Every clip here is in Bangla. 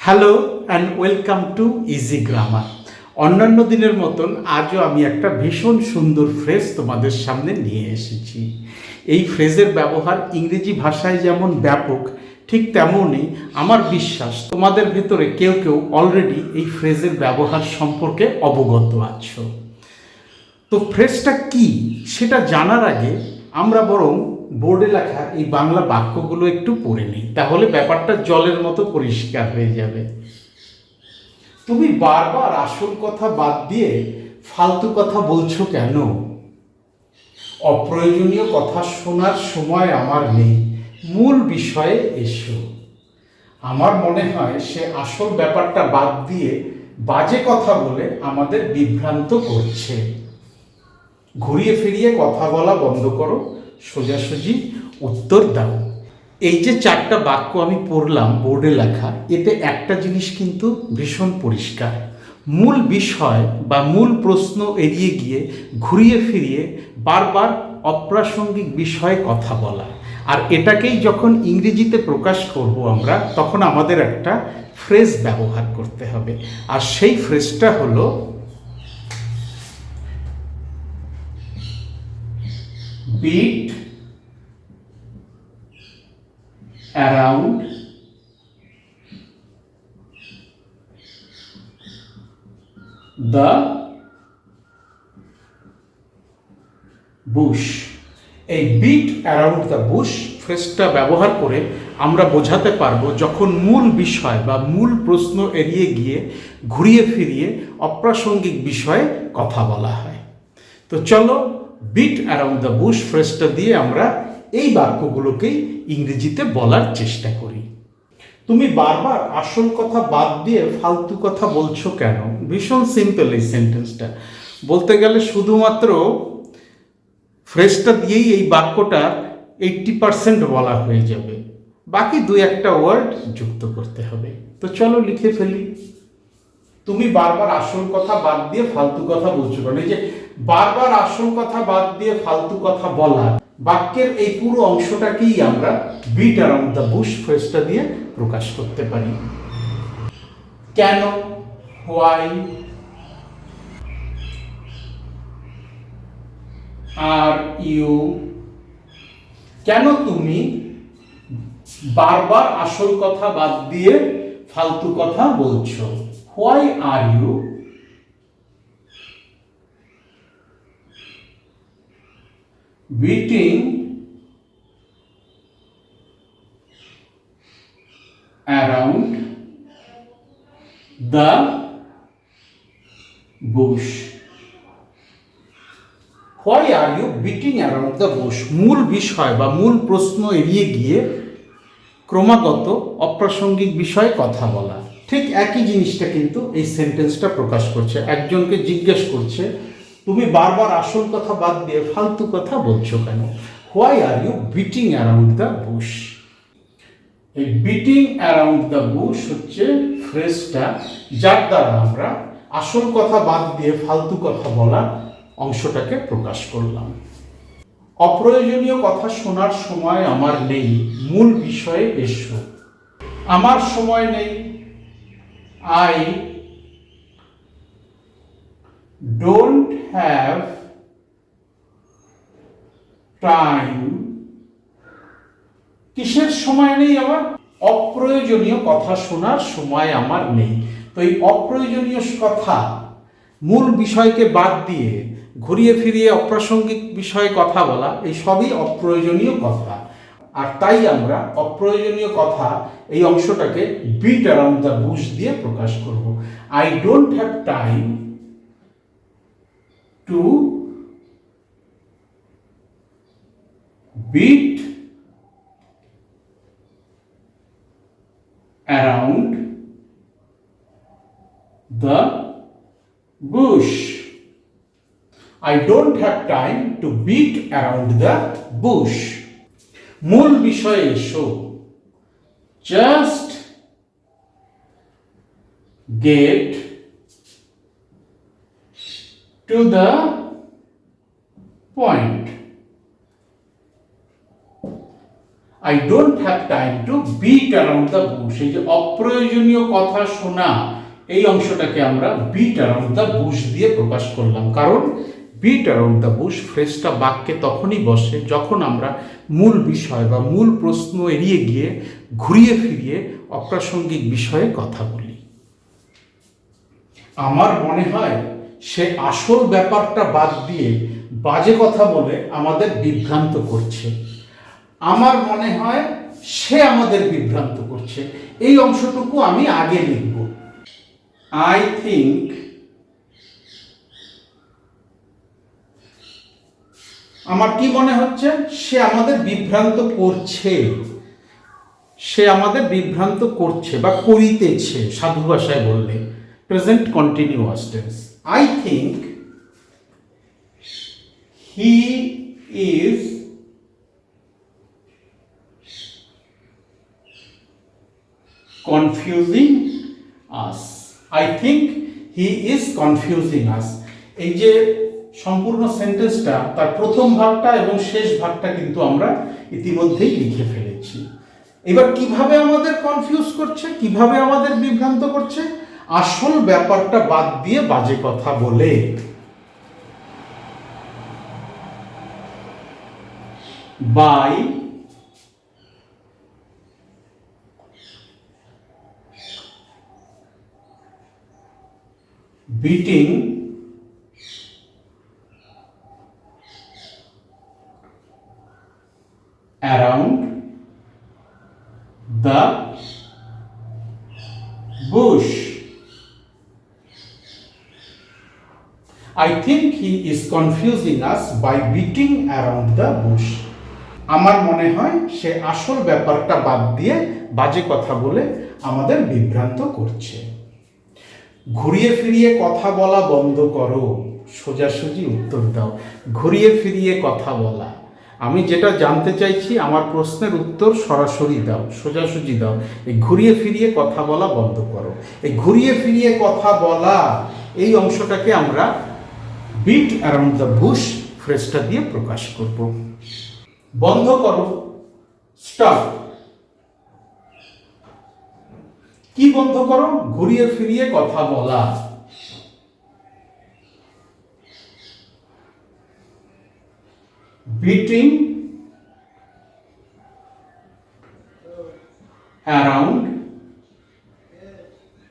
Hello and welcome to easy grammar. অন্যান্য দিনের মতন আজও আমি একটা ভীষণ সুন্দর ফ্রেজ তোমাদের সামনে নিয়ে এসেছি। এই ফ্রেজের ব্যবহার ইংরেজি ভাষায় যেমন ব্যাপক, ঠিক তেমনই আমার বিশ্বাস তোমাদের ভেতরে কেউ কেউ অলরেডি এই ফ্রেজের ব্যবহার সম্পর্কে অবগত আছো। তো ফ্রেজটা কি সেটা জানার আগে আমরা বরং বোর্ডে লেখা এই বাংলা বাক্যগুলো একটু পড়ে নিই, তাহলে ব্যাপারটা জলের মতো পরিষ্কার হয়ে যাবে। তুমি বারবার আসল কথা বাদ দিয়ে ফালতু কথা বলছো কেন? অপ্রয়োজনীয় কথা শোনার সময় আমার নেই, মূল বিষয়ে এসো। আমার মনে হয় সে আসল ব্যাপারটা বাদ দিয়ে বাজে কথা বলে আমাদের বিভ্রান্ত করছে। ঘুরিয়ে ফিরিয়ে কথা বলা বন্ধ করো, সোজাসুজি উত্তর দাও। এই যে চারটা বাক্য আমি পড়লাম বোর্ডে লেখা, এতে একটা জিনিস কিন্তু ভীষণ পরিষ্কার। মূল বিষয় বা মূল প্রশ্ন এড়িয়ে গিয়ে ঘুরিয়ে ফিরিয়ে বারবার অপ্রাসঙ্গিক বিষয়ে কথা বলা। আর এটাকেই যখন ইংরেজিতে প্রকাশ করব আমরা, তখন আমাদের একটা ফ্রেজ ব্যবহার করতে হবে। আর সেই ফ্রেজটা হলো beat around the bush। এই বিট অ্যারাউন্ড দ্য বুশ ফ্রেজটা ব্যবহার করে আমরা বোঝাতে পারবো যখন মূল বিষয় বা মূল প্রশ্ন এড়িয়ে গিয়ে ঘুরিয়ে ফিরিয়ে অপ্রাসঙ্গিক বিষয়ে কথা বলা হয়। তো চলো বিট অ্যারাউন্ড দ্য বুশ ফ্রেজটা দিয়ে আমরা এই বাক্যগুলোকেই ইংরেজিতে বলার চেষ্টা করি। তুমি বারবার আসল কথা বাদ দিয়ে ফালতু কথা বলছো কেন? ভীষণ সিম্পল এই সেন্টেন্সটা। বলতে গেলে শুধুমাত্র ফ্রেজটা দিয়েই এই বাক্যটা 80% বলা হয়ে যাবে, বাকি দুই একটা ওয়ার্ড যুক্ত করতে হবে। তো চলো লিখে ফেলি। তুমি বারবার আসল কথা বাদ দিয়ে ফালতু কথা বলছো কেন? এই যে বারবার আসল কথা বাদ দিয়ে ফালতু কথা বলা, বাক্যের এই পুরো অংশটাকেই আমরা বিট অ্যারাউন্ড দ্য বুশ ফ্রেজটা দিয়ে প্রকাশ করতে পারি। কেন? হোয়াই? Are you? কেন তুমি বারবার আসল কথা বাদ দিয়ে ফালতু কথা বলছো? Why are you beating around the bush? Why are you beating around the bush? মূল বিষয় বা মূল প্রশ্ন এড়িয়ে গিয়ে ক্রমাগত অপ্রাসঙ্গিক বিষয়ে কথা বলা। ঠিক একই জিনিসটা কিন্তু এই সেন্টেন্সটা প্রকাশ করছে। একজনকে জিজ্ঞেস করছে তুমি বারবার আসল কথা বাদ দিয়ে ফালতু কথা বলছো কেন? Why are you beating around the bush? এই বিটিং অ্যারাউন্ড দ্য বুশ হচ্ছে ফ্রেজটা, যার দ্বারা আমরা আসল কথা বাদ দিয়ে ফালতু কথা বলা অংশটাকে প্রকাশ করলাম। অপ্রয়োজনীয় কথা শোনার সময় আমার নেই, মূল বিষয়ে এসো। আমার সময় নেই, আই ডোন্ট হ্যাভ টাইম। কিসের সময় নেই আমার? অপ্রয়োজনীয় কথা শোনার সময় আমার নেই। তো এই অপ্রয়োজনীয় কথা, মূল বিষয়কে বাদ দিয়ে ঘুরিয়ে ফিরিয়ে অপ্রাসঙ্গিক বিষয়ে কথা বলা, এই সবই অপ্রয়োজনীয় কথা। আর তাই আমরা অপ্রয়োজনীয় কথা এই অংশটাকে বিট অ্যারাউন্ড দ্য বুশ দিয়ে প্রকাশ করব। I don't have time to beat around the bush. I don't have time to beat around the bush. মূল বিষয়ে এসো। Just get to the point. I don't have time to bit around the bush. এই যে অপ্রয়োজনীয় কথা শোনা, এই অংশটাকে আমরা বিট অ্যারাউন্ড দ্য বুশ দিয়ে প্রকাশ করলাম। কারণ বিট অ্যারাউন্ড দ্য বুশ ফ্রেজটা বাক্যে তখনই বসে যখন আমরা মূল বিষয় বা মূল প্রশ্ন এড়িয়ে গিয়ে ঘুরিয়ে ফিরিয়ে অপ্রাসঙ্গিক বিষয়ে কথা বলি। আমার মনে হয় সে আসল ব্যাপারটা বাদ দিয়ে বাজে কথা বলে আমাদের বিভ্রান্ত করছে। আমার মনে হয় সে আমাদের বিভ্রান্ত করছে, এই অংশটুকু আমি আগে লিখব। আই থিঙ্ক আমার কি মনে হচ্ছে সে আমাদের বিভ্রান্ত করছে, সে আমাদের বিভ্রান্ত করছে বা করিতেছে সাধু ভাষায় বললে, present continuous tense. I think he is confusing us. I think he is confusing us. এই যে সম্পূর্ণ সেন্টেন্সটা, তার প্রথম ভাগটা এবং শেষ ভাগটা কিন্তু আমরা ইতিমধ্যেই লিখে ফেলেছি। এবার কিভাবে আমাদের কনফিউজ করছে, কিভাবে আমাদের বিভ্রান্ত করছে? আসল ব্যাপারটা বাদ দিয়ে বাজে কথা বলে। By beating around the bush. I think he is confusing us by beating around the bush. আমার মনে হয় সে আসল ব্যাপারটা বাদ দিয়ে বাজে কথা বলে আমাদের বিভ্রান্ত করছে। ঘুরিয়ে ফিরিয়ে কথা বলা বন্ধ করো, সোজাসুজি উত্তর দাও। ঘুরিয়ে ফিরিয়ে কথা বলা, আমি যেটা জানতে চাইছি আমার প্রশ্নের উত্তর সরাসরি দাও, সোজাসুজি দাও। এই ঘুরিয়ে ফিরিয়ে কথা বলা বন্ধ করো। এই ঘুরিয়ে ফিরিয়ে কথা বলা, এই অংশটাকে আমরা বিট অ্যারাউন্ড দ্য বুশ ফ্রেজটা দিয়ে প্রকাশ করব। বন্ধ করো, স্টপ। কি বন্ধ করো? ঘুরিয়ে ফিরিয়ে কথা বলা। Beating around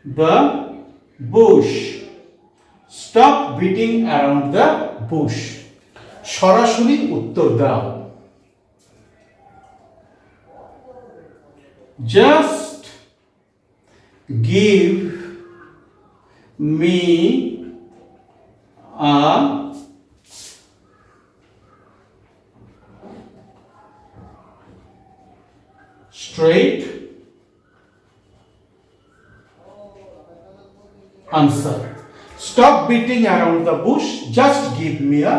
the Bush. Stop beating around the Bush. সরাসরি উত্তর দাও। Just give me a straight answer. Stop beating around the bush, just give me a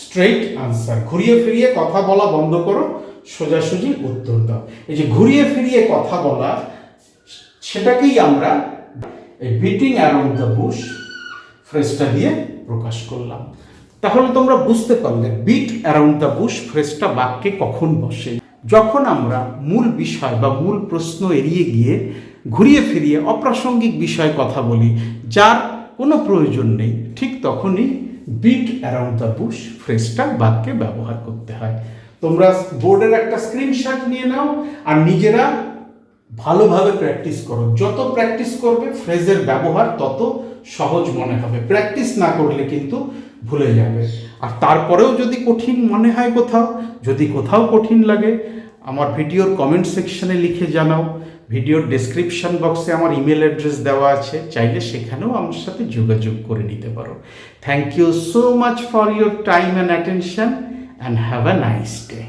straight answer. ঘুরিয়ে ফিরিয়ে কথা বলা বন্ধ করো, সোজাসুজি উত্তর দাও। এই যে ঘুরিয়ে ফিরিয়ে কথা বলা, সেটাকেই আমরা এই বিটিং অ্যারাউন্ড দ্য বুশ ফ্রেজটা দিয়ে প্রকাশ করলাম। তাহলে তোমরা বুঝতে পারলে বিট অ্যারাউন্ড দ্য বুশ ফ্রেজটা বাক্যে কখন বসে? যখন আমরা মূল বিষয় বা মূল প্রশ্ন এড়িয়ে গিয়ে ঘুরিয়ে ফিরিয়ে অপ্রাসঙ্গিক বিষয়ে কথা বলি, যার কোনো প্রয়োজন নেই, ঠিক তখনই বিট অ্যারাউন্ড দ্য বুশ ফ্রেজটা বাক্যে ব্যবহার করতে হয়। তোমরা বোর্ডের একটা স্ক্রিনশট নিয়ে নাও আর নিজেরা ভালোভাবে প্র্যাকটিস করো। যত প্র্যাকটিস করবে ফ্রেজের ব্যবহার তত সহজ মনে হবে। প্র্যাকটিস না করলে কিন্তু ভুলে যাবে। আর তারপরেও যদি কঠিন মনে হয় কোথাও, যদি কোথাও কঠিন লাগে, আমার ভিডিওর কমেন্ট সেকশনে লিখে জানাও। ভিডিওর ডেসক্রিপশন বক্সে আমার ইমেল অ্যাড্রেস দেওয়া আছে, চাইলে সেখানেও আমার সাথে যোগাযোগ করে নিতে পারো। Thank you so much for your time and attention and have a nice day.